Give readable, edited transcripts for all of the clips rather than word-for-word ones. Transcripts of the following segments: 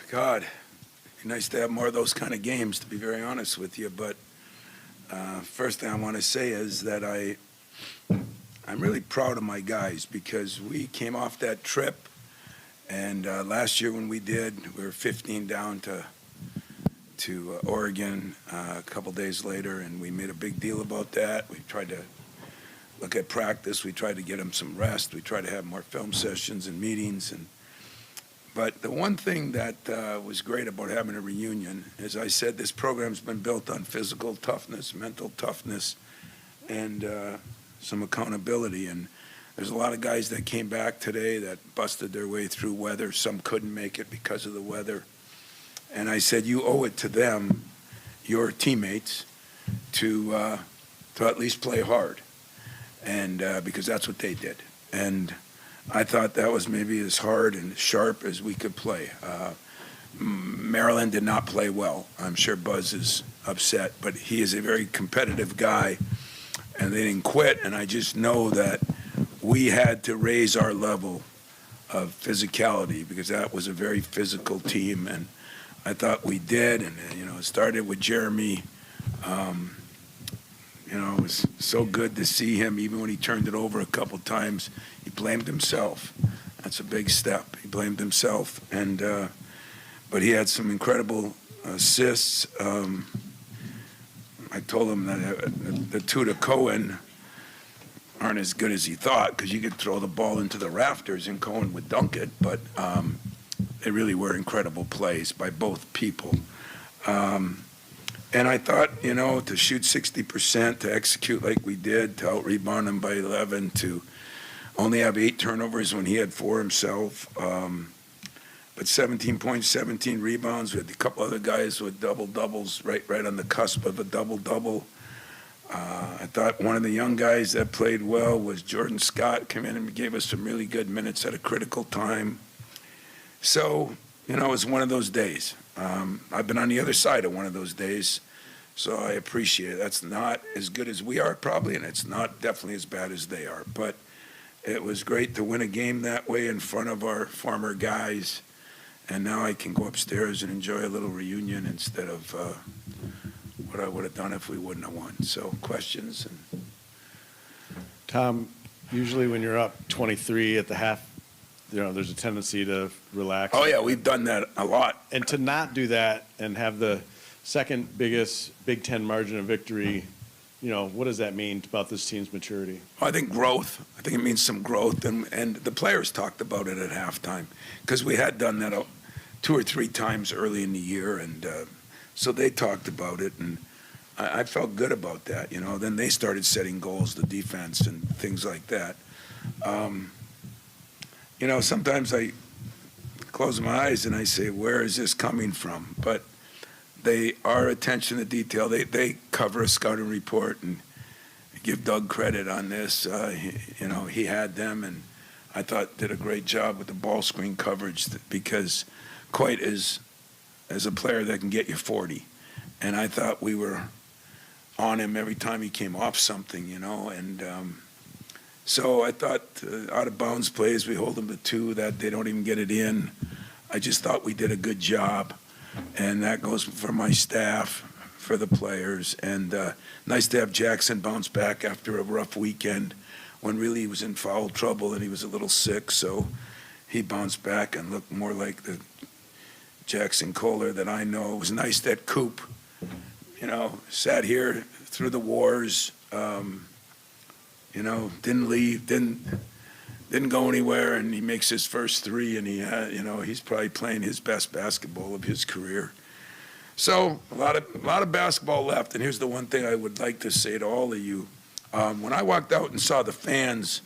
God, it'd be nice to have more of those kind of games, to be very honest with you. But first thing I want to say is that I'm really proud of my guys because we came off that trip, and last year when we did, we were 15 down to Oregon a couple days later, and we made a big deal about that. We tried to look at practice. We tried to get them some rest. We tried to have more film sessions and meetings. But the one thing that was great about having a reunion, as I said, this program's been built on physical toughness, mental toughness, and some accountability. And there's a lot of guys that came back today that busted their way through weather. Some couldn't make it because of the weather. And I said, you owe it to them, your teammates, to at least play hard, and because that's what they did. And I thought that was maybe as hard and sharp as we could play. Maryland did not play well. I'm sure Buzz is upset, but he is a very competitive guy, and they didn't quit. And I just know that we had to raise our level of physicality because that was a very physical team, and I thought we did. And it started with Jeremy. It was so good to see him. Even when he turned it over a couple times, he blamed himself. That's a big step. He blamed himself, and but he had some incredible assists. I told him that the two to Cohen aren't as good as he thought because you could throw the ball into the rafters and Cohen would dunk it, but they really were incredible plays by both people. And I thought, to shoot 60%, to execute like we did, to out-rebound him by 11, to only have 8 turnovers when he had 4 himself, but 17 points, 17 rebounds. We had a couple other guys with double-doubles right on the cusp of a double-double. I thought one of the young guys that played well was Jordan Scott, came in and gave us some really good minutes at a critical time. So, it was one of those days. I've been on the other side of one of those days, so I appreciate it. That's not as good as we are probably, and it's not definitely as bad as they are. But it was great to win a game that way in front of our former guys, and now I can go upstairs and enjoy a little reunion instead of what I would have done if we wouldn't have won. So questions? Tom, usually when you're up 23 at the half, there's a tendency to relax. Oh, yeah, we've done that a lot. And to not do that and have the second biggest Big Ten margin of victory, what does that mean about this team's maturity? I think growth. I think it means some growth, and the players talked about it at halftime because we had done that 2 or 3 times early in the year, and so they talked about it, and I felt good about that. Then they started setting goals, the defense, and things like that. Sometimes I close my eyes and I say, where is this coming from? But they are attention to detail. They cover a scouting report, and give Doug credit on this. He had them, and I thought did a great job with the ball screen coverage because Coit is a player that can get you 40. And I thought we were on him every time he came off something, and so I thought out of bounds plays, we hold them to 2, that they don't even get it in. I just thought we did a good job, and that goes for my staff, for the players. And nice to have Jackson bounce back after a rough weekend when really he was in foul trouble and he was a little sick. So he bounced back and looked more like the Jackson Kohler that I know. It was nice that Coop, sat here through the wars, didn't leave, didn't go anywhere, and he makes his first 3, and he's probably playing his best basketball of his career. So a lot of basketball left, and here's the one thing I would like to say to all of you. When I walked out and saw the fans,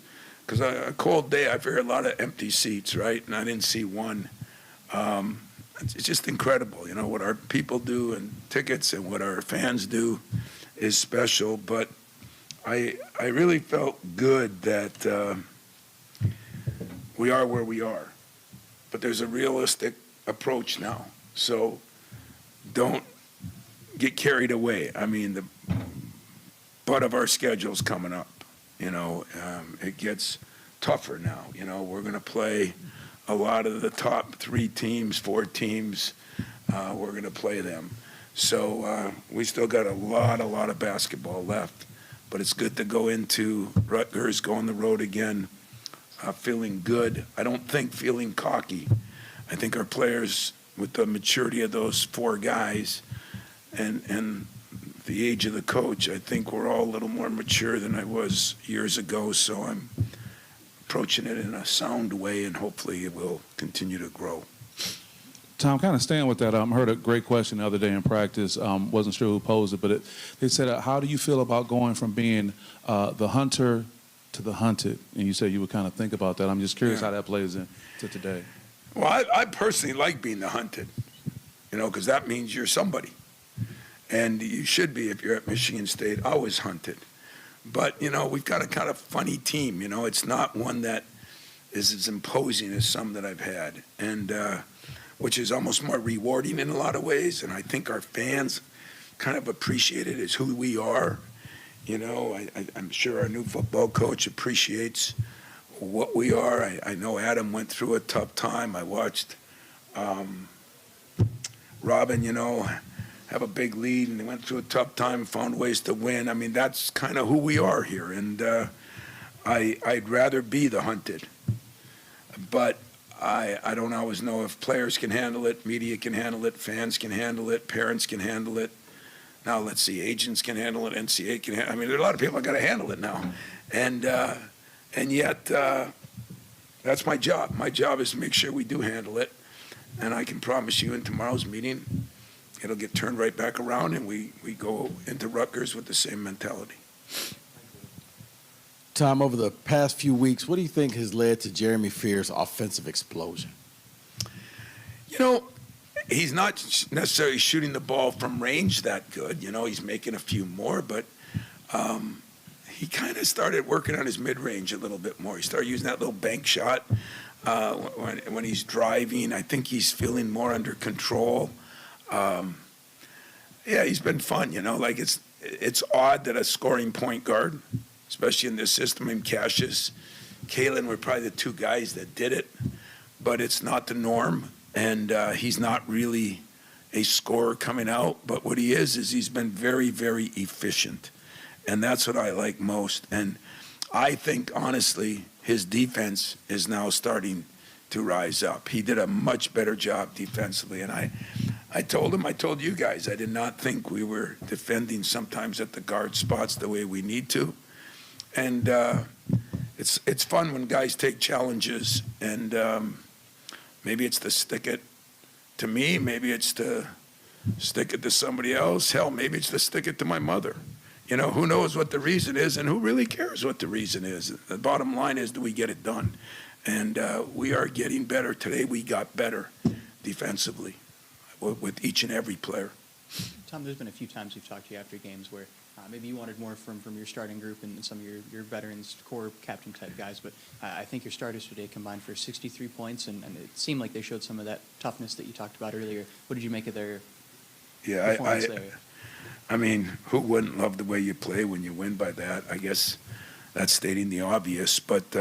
because a cold day, I figured a lot of empty seats, right? And I didn't see one. It's just incredible, what our people do and tickets and what our fans do is special. But I really felt good that we are where we are. But there's a realistic approach now. So don't get carried away. I mean, the butt of our schedule's coming up. It gets tougher now. We're going to play a lot of the top 3 teams, 4 teams, we're going to play them. So we still got a lot of basketball left. But it's good to go into Rutgers, go on the road again, feeling good. I don't think feeling cocky. I think our players, with the maturity of those 4 guys and the age of the coach, I think we're all a little more mature than I was years ago. So I'm approaching it in a sound way, and hopefully it will continue to grow. Tom, kind of staying with that, I heard a great question the other day in practice. Wasn't sure who posed it, but they said, how do you feel about going from being the hunter to the hunted? And you said you would kind of think about that. I'm just curious how that plays into today. Well, I personally like being the hunted, because that means you're somebody. And you should be, if you're at Michigan State, always hunted. But, we've got a kind of funny team. It's not one that is as imposing as some that I've had. And which is almost more rewarding in a lot of ways. And I think our fans kind of appreciate it as who we are. I'm sure our new football coach appreciates what we are. I know Adam went through a tough time. I watched Robin, have a big lead, and they went through a tough time, found ways to win. I mean, that's kind of who we are here. And I'd rather be the hunted. But I don't always know if players can handle it, media can handle it, fans can handle it, parents can handle it. Now, let's see, agents can handle it, NCAA can handle it. I mean, there are a lot of people that got to handle it now. And yet, that's my job. My job is to make sure we do handle it. And I can promise you in tomorrow's meeting, it'll get turned right back around, and we go into Rutgers with the same mentality. Tom, over the past few weeks, what do you think has led to Jeremy Fear's offensive explosion? He's not necessarily shooting the ball from range that good. He's making a few more, but he kind of started working on his mid-range a little bit more. He started using that little bank shot when he's driving. I think he's feeling more under control. Yeah, he's been fun, like it's odd that a scoring point guard, especially in this system, in Cassius, Kalen were probably the 2 guys that did it, but it's not the norm, and he's not really a scorer coming out, but what he is he's been very, very efficient, and that's what I like most. And I think, honestly, his defense is now starting to rise up. He did a much better job defensively, and I told you guys, I did not think we were defending sometimes at the guard spots the way we need to. And it's fun when guys take challenges, and maybe it's to stick it to me, maybe it's to stick it to somebody else. Hell, maybe it's to stick it to my mother. Who knows what the reason is, and who really cares what the reason is? The bottom line is, do we get it done? And we are getting better. Today we got better defensively with each and every player. Tom, there's been a few times we've talked to you after games where maybe you wanted more from your starting group and some of your veterans, core captain-type guys, but I think your starters today combined for 63 points, and it seemed like they showed some of that toughness that you talked about earlier. What did you make of their performance there? I mean, who wouldn't love the way you play when you win by that? I guess that's stating the obvious, but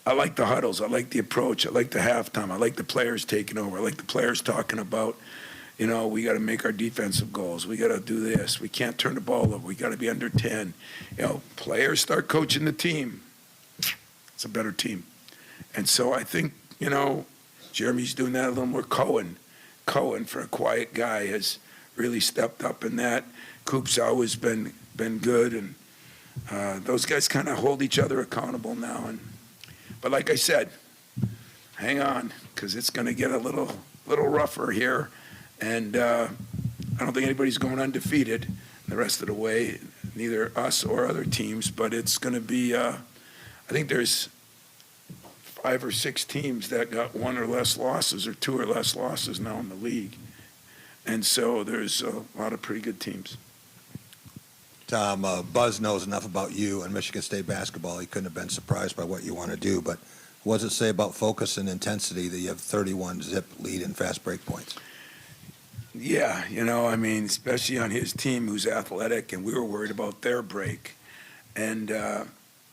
I like the huddles. I like the approach. I like the halftime. I like the players taking over. I like the players talking about, we got to make our defensive goals. We got to do this. We can't turn the ball over. We got to be under 10. Players start coaching the team. It's a better team. And so I think, Jeremy's doing that a little more. Cohen, for a quiet guy, has really stepped up in that. Coop's always been good, and those guys kind of hold each other accountable now. But like I said, hang on, because it's going to get a little rougher here. And I don't think anybody's going undefeated the rest of the way, neither us or other teams. But it's going to be, I think there's 5 or 6 teams that got 1 or less losses or 2 or less losses now in the league. And so there's a lot of pretty good teams. Tom, Buzz knows enough about you and Michigan State basketball. He couldn't have been surprised by what you want to do. But what does it say about focus and intensity that you have 31-zip lead in fast break points? Yeah, especially on his team who's athletic, and we were worried about their break. And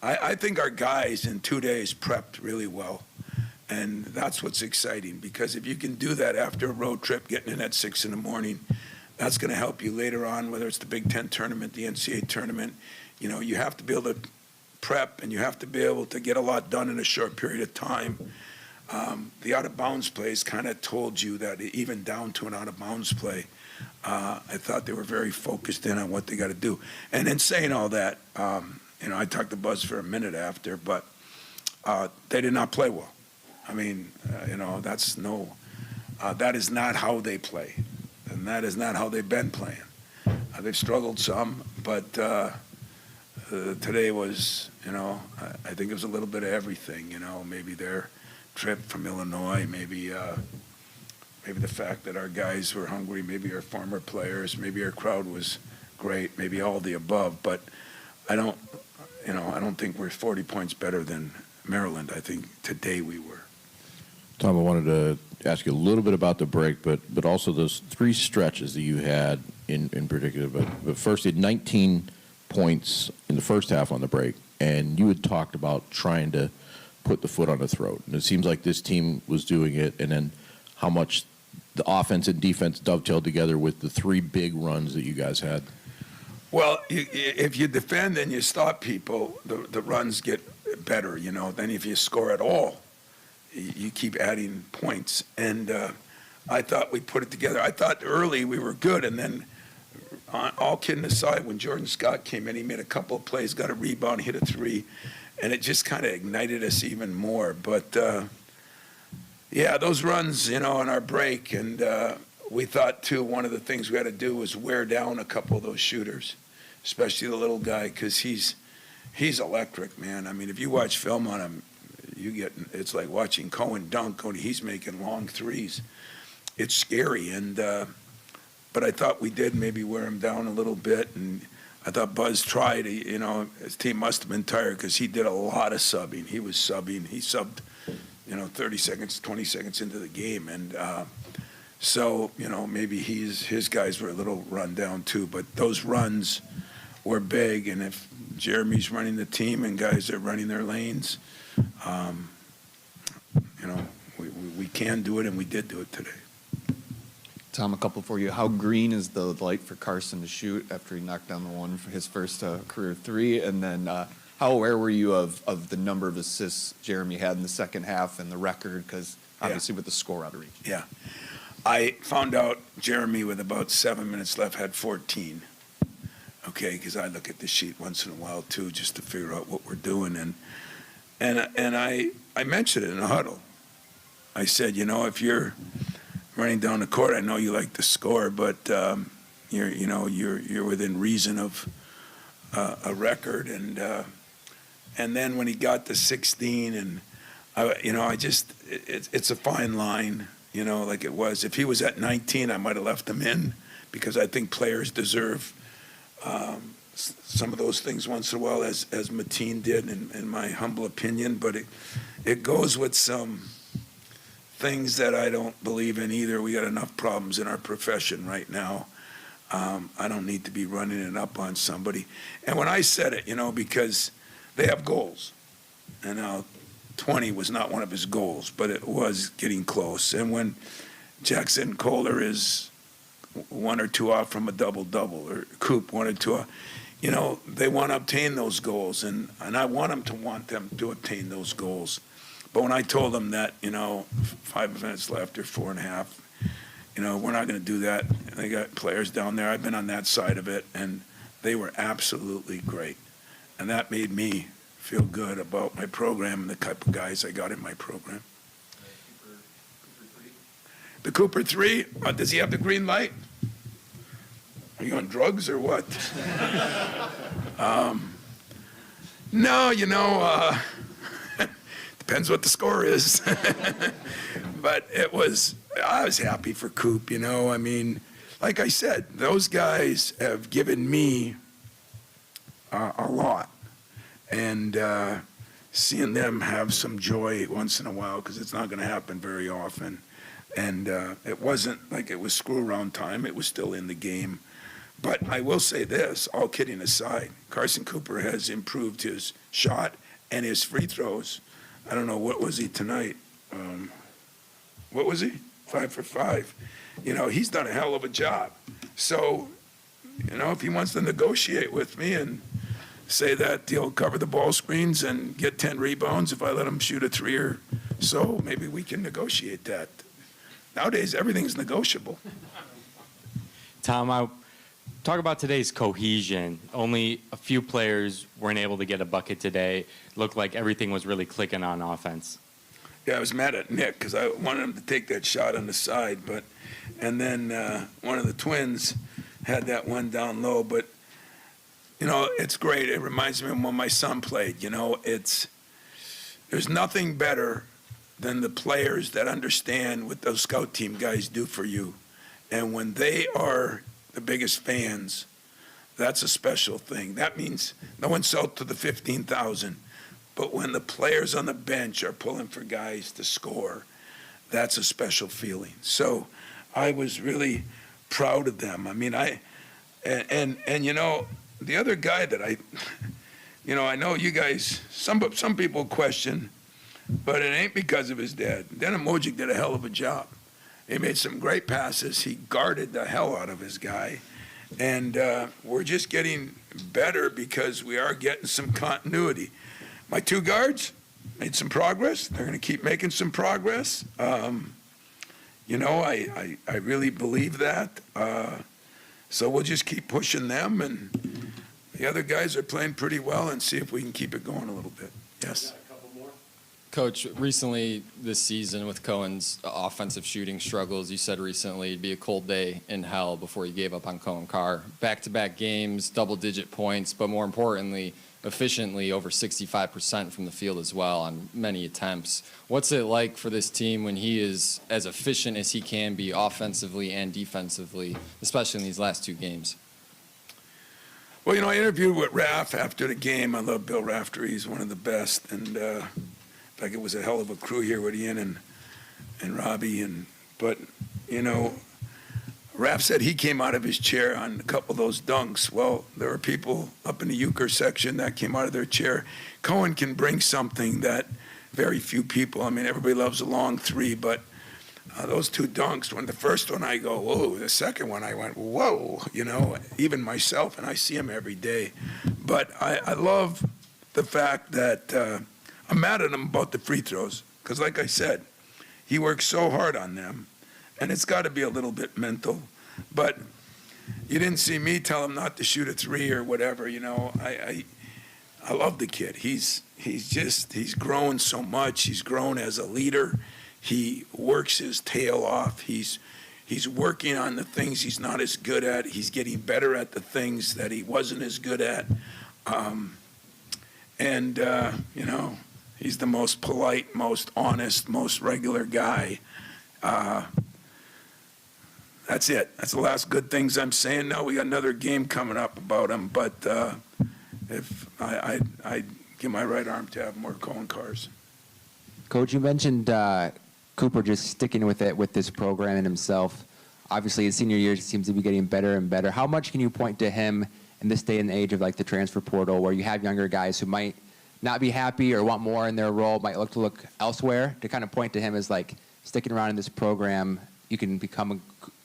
I think our guys in 2 days prepped really well. And that's what's exciting, because if you can do that after a road trip, getting in at 6 in the morning, that's going to help you later on, whether it's the Big Ten tournament, the NCAA tournament. You know, you have to be able to prep, and you have to be able to get a lot done in a short period of time. The out-of-bounds plays kind of told you that, even down to an out-of-bounds play. I thought they were very focused in on what they got to do. And in saying all that, you know, I talked to Buzz for a minute after, but they did not play well. I mean, you know, that is not how they play, and that is not how they've been playing. They've struggled some, but today was, you know, I think it was a little bit of everything. You know, maybe their trip from Illinois, maybe the fact that our guys were hungry, maybe our former players, maybe our crowd was great, maybe all the above. But I don't think we're 40 points better than Maryland. I think today we were. Tom, I wanted to ask you a little bit about the break, but also those three stretches that you had in particular. But first, you had 19 points in the first half on the break, and you had talked about trying to put the foot on the throat. And it seems like this team was doing it, and then how much the offense and defense dovetailed together with the three big runs that you guys had. Well, if you defend and you stop people, the runs get better, you know. Then if you score at all, you keep adding points. And I thought we put it together. I thought early we were good, and then all kidding aside, when Jordan Scott came in, he made a couple of plays, got a rebound, hit a three, and it just kind of ignited us even more. But, yeah, those runs, you know, on our break, and we thought, too, one of the things we had to do was wear down a couple of those shooters, especially the little guy, because he's electric, man. I mean, if you watch film on him, it's like watching Cohen dunk. He's making long threes. It's scary, and but I thought we did maybe wear him down a little bit, and I thought Buzz tried. You know, his team must have been tired because he did a lot of subbing. He was subbing. He subbed, you know, 30 seconds, 20 seconds into the game, and so, you know, maybe his guys were a little run down too. But those runs were big, and if Jeremy's running the team and guys are running their lanes, you know, we can do it, and we did do it today. Tom, a couple for you. How green is the light for Carson to shoot after he knocked down the one for his first career three? And then how aware were you of the number of assists Jeremy had in the second half and the record? Because obviously with the score out of reach. Yeah. I found out Jeremy, with about 7 minutes left, had 14. Okay, because I look at the sheet once in a while too, just to figure out what we're doing. And I mentioned it in a huddle. I said, you know, if you're running down the court, I know you like to score, but you're within reason of a record. And then when he got to 16, and it's a fine line, you know, like it was. If he was at 19, I might have left him in, because I think players deserve some of those things once in a while, as Mateen did, in my humble opinion. But it goes with some things that I don't believe in either. We got enough problems in our profession right now. I don't need to be running it up on somebody. And when I said it, you know, because they have goals, and now 20 was not one of his goals, but it was getting close. And when Jackson Kohler is 1 or 2 off from a double-double, or Coop 1 or 2 off, you know, they want to obtain those goals, and I want them to obtain those goals. But when I told them that, you know, 5 minutes left or 4.5, you know, we're not going to do that. They got players down there. I've been on that side of it, and they were absolutely great. And that made me feel good about my program and the type of guys I got in my program. The Cooper 3, does he have the green light? Are you on drugs or what? No, you know, depends what the score is. But I was happy for Coop, you know. I mean, like I said, those guys have given me a lot. And seeing them have some joy once in a while, because it's not going to happen very often. And it wasn't like it was screw-around time. It was still in the game. But I will say this, all kidding aside, Carson Cooper has improved his shot and his free throws. I don't know, what was he tonight? what was he? 5 for 5. He's done a hell of a job. So, if he wants to negotiate with me and say that he'll cover the ball screens and get 10 rebounds if I let him shoot a 3 or so, maybe we can negotiate that. Nowadays, everything's negotiable. Tom, I talk about today's cohesion. Only a few players weren't able to get a bucket today. Looked like everything was really clicking on offense. Yeah, I was mad at Nick because I wanted him to take that shot on the side, and then one of the twins had that one down low. But it's great. It reminds me of when my son played. There's nothing better than the players that understand what those scout team guys do for you, and when they are the biggest fans, that's a special thing. That means no insult to the 15,000. But when the players on the bench are pulling for guys to score, that's a special feeling. So I was really proud of them. I mean, the other guy that I know you guys, some people question, but it ain't because of his dad. Denim Mojic did a hell of a job. He made some great passes. He guarded the hell out of his guy. And we're just getting better because we are getting some continuity. My 2 guards made some progress. They're going to keep making some progress. I really believe that. So we'll just keep pushing them, and the other guys are playing pretty well, and see if we can keep it going a little bit. Yes. Coach, recently this season with Cohen's offensive shooting struggles, you said recently it'd be a cold day in hell before you gave up on Cohen Carr. Back-to-back games, double-digit points, but more importantly, efficiently over 65% from the field as well on many attempts. What's it like for this team when he is as efficient as he can be offensively and defensively, especially in these last 2 games? Well, I interviewed with Raff after the game. I love Bill Rafter. He's one of the best. And in fact, it was a hell of a crew here with Ian and Robbie. But Raff said he came out of his chair on a couple of those dunks. Well, there were people up in the Euchre section that came out of their chair. Cohen can bring something that very few people, everybody loves a long 3, but those 2 dunks, when the first one I go, whoa, the second one I went, whoa, even myself, and I see him every day. But I love the fact that I'm mad at him about the free throws, because like I said, he works so hard on them. And it's got to be a little bit mental. But you didn't see me tell him not to shoot a 3 or whatever. I love the kid. He's grown so much. He's grown as a leader. He works his tail off. He's working on the things he's not as good at. He's getting better at the things that he wasn't as good at. He's the most polite, most honest, most regular guy. That's it. That's the last good things I'm saying. Now we got another game coming up about him, but if I give my right arm to have more Cohen cars. Coach, you mentioned Cooper just sticking with it with this program and himself. Obviously, his senior year seems to be getting better and better. How much can you point to him in this day and age of like the transfer portal, where you have younger guys who might not be happy or want more in their role, might look elsewhere, to kind of point to him as like sticking around in this program, you can become a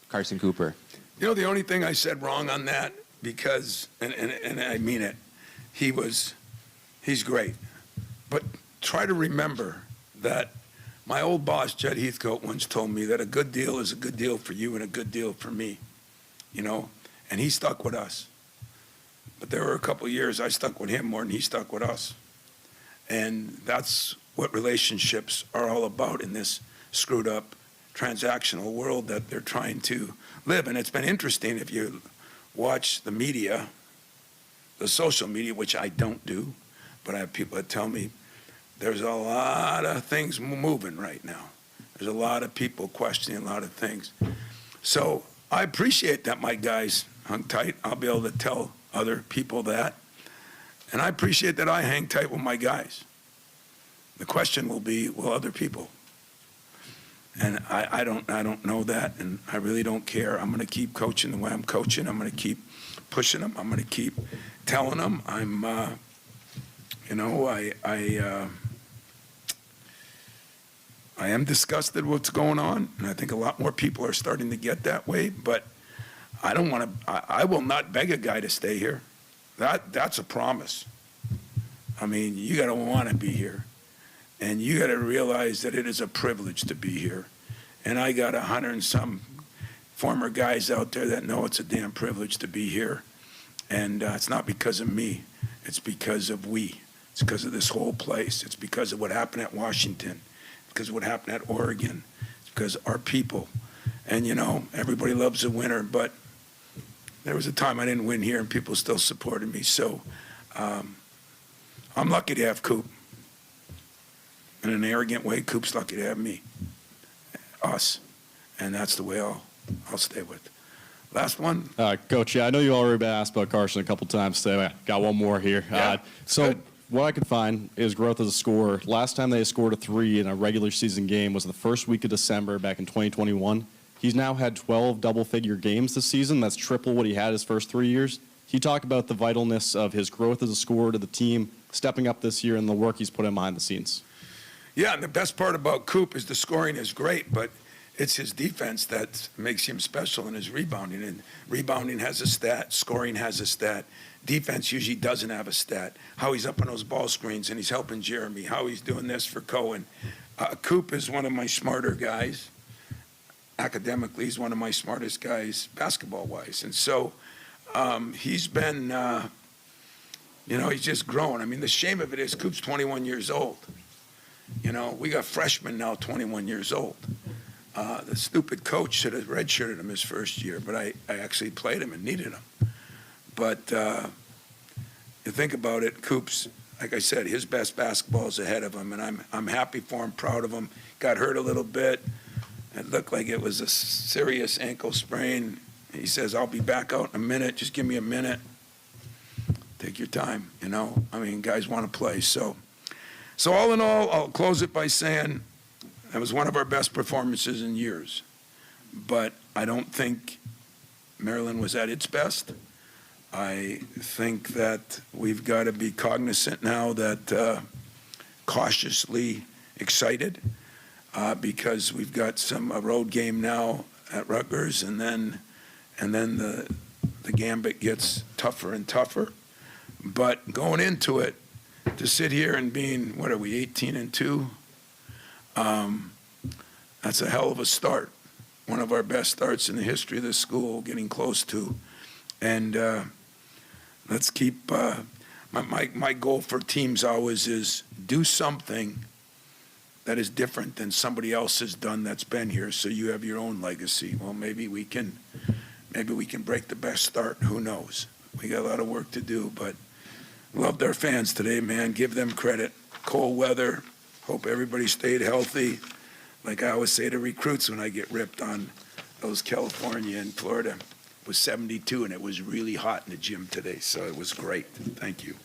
Carson Cooper? The only thing I said wrong on that, because, and I mean it, he's great. But try to remember that my old boss, Jed Heathcote, once told me that a good deal is a good deal for you and a good deal for me, and he stuck with us. But there were a couple of years I stuck with him more than he stuck with us. And that's what relationships are all about in this screwed up transactional world that they're trying to live. And it's been interesting if you watch the media, the social media, which I don't do, but I have people that tell me there's a lot of things moving right now. There's a lot of people questioning a lot of things. So I appreciate that my guys hung tight. I'll be able to tell other people that. And I appreciate that I hang tight with my guys. The question will be, will other people? And I don't know that, and I really don't care. I'm going to keep coaching the way I'm coaching. I'm going to keep pushing them. I'm going to keep telling them. I am disgusted with what's going on, and I think a lot more people are starting to get that way, but I don't want to, I will not beg a guy to stay here. That's a promise. I mean, you got to want to be here, and you got to realize that it is a privilege to be here. And I got 100 and some former guys out there that know it's a damn privilege to be here. And it's not because of me. It's because of we. It's because of this whole place. It's because of what happened at Washington. It's because of what happened at Oregon. It's because of our people. And, you know, everybody loves a winner, but there was a time I didn't win here and people still supported me. So I'm lucky to have Coop. In an arrogant way, Coop's lucky to have me. Us. And that's the way I'll stay with. Last one. Coach, yeah, I know you already been asked about Carson a couple times today. I got one more here. Yeah, so good. what I could find is growth as a scorer. Last time they scored a 3 in a regular season game was the first week of December back in 2021. He's now had 12 double-figure games this season. That's triple what he had his first 3 years. Can you talk about the vitalness of his growth as a scorer to the team, stepping up this year, and the work he's put in behind the scenes? Yeah, and the best part about Coop is the scoring is great, but it's his defense that makes him special and his rebounding. And rebounding has a stat, scoring has a stat. Defense usually doesn't have a stat. How he's up on those ball screens and he's helping Jeremy, how he's doing this for Cohen. Coop is one of my smarter guys. Academically, he's one of my smartest guys basketball-wise. And so he's been, you know, he's just grown. I mean, the shame of it is Coop's 21 years old. You know, we got freshmen now 21 years old. The stupid coach should have redshirted him his first year, but I actually played him and needed him. But you think about it, Coop's, like I said, his best basketball is ahead of him, and I'm happy for him, proud of him. Got hurt a little bit. It looked like it was a serious ankle sprain. He says, I'll be back out in a minute. Just give me a minute. Take your time, you know. I mean, guys want to play. So all in all, I'll close it by saying that was one of our best performances in years. But I don't think Maryland was at its best. I think that we've got to be cognizant now that cautiously excited because we've got a road game now at Rutgers, and then the gambit gets tougher and tougher. But going into it, to sit here and being, what are we, 18-2? That's a hell of a start. One of our best starts in the history of this school, getting close to. And let's keep, my goal for teams always is do something that is different than somebody else has done that's been here, so you have your own legacy. Well, maybe we can break the best start. Who knows? We got a lot of work to do, but loved our fans today, man. Give them credit. Cold weather. Hope everybody stayed healthy. Like I always say to recruits when I get ripped on those California and Florida, it was 72 and it was really hot in the gym today, so it was great. Thank you.